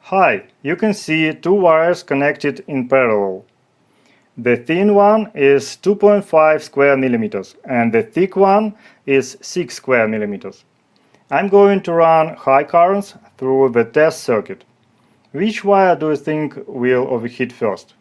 Hi, you can see two wires connected in parallel. The thin one is 2.5 square millimeters and the thick one is 6 square millimeters. I'm going to run high currents through the test circuit. Which wire do you think will overheat first?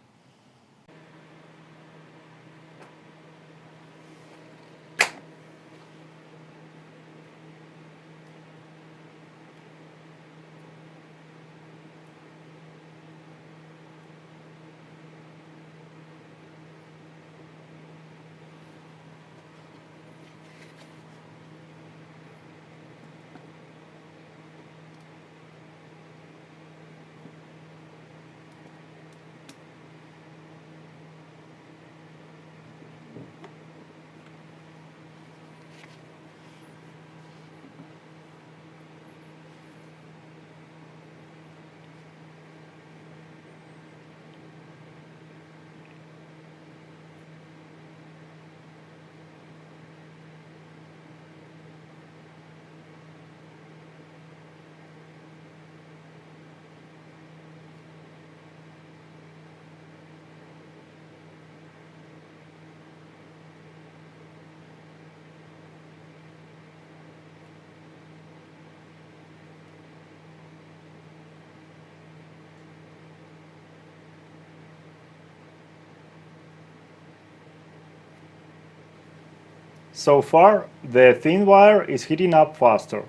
So far, the thin wire is heating up faster.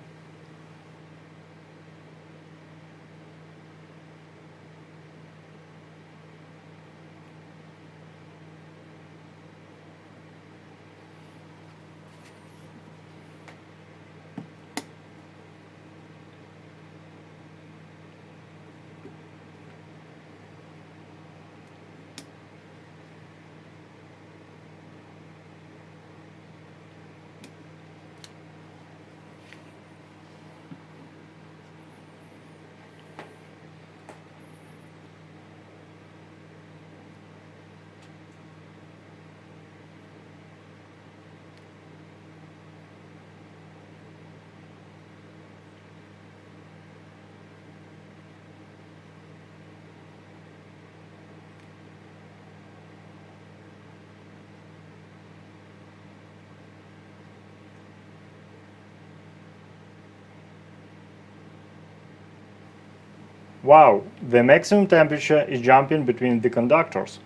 Wow, the maximum temperature is jumping between the conductors.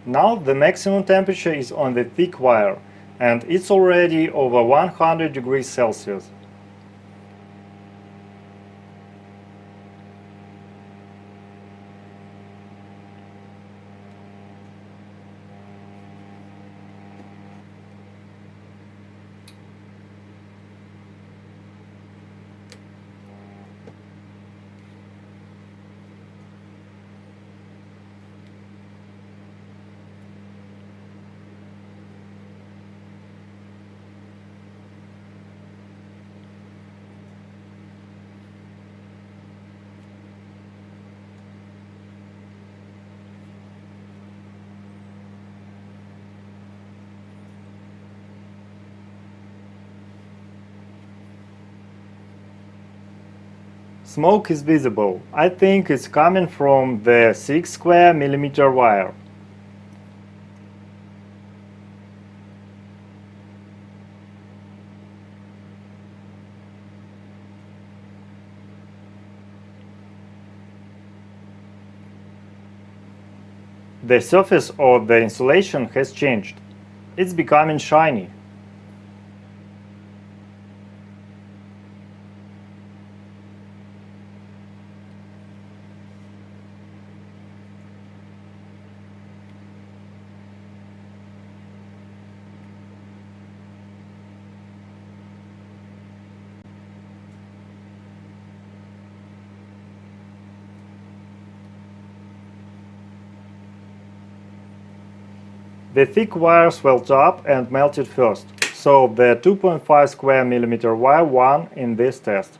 Now the maximum temperature is on the thick wire, and it's already over 100 degrees Celsius. Smoke is visible. I think it's coming from the 6 square millimeter wire. The surface of the insulation has changed. It's becoming shiny. The thick wire swelled up and melted first, so the 2.5 square millimeter wire won in this test.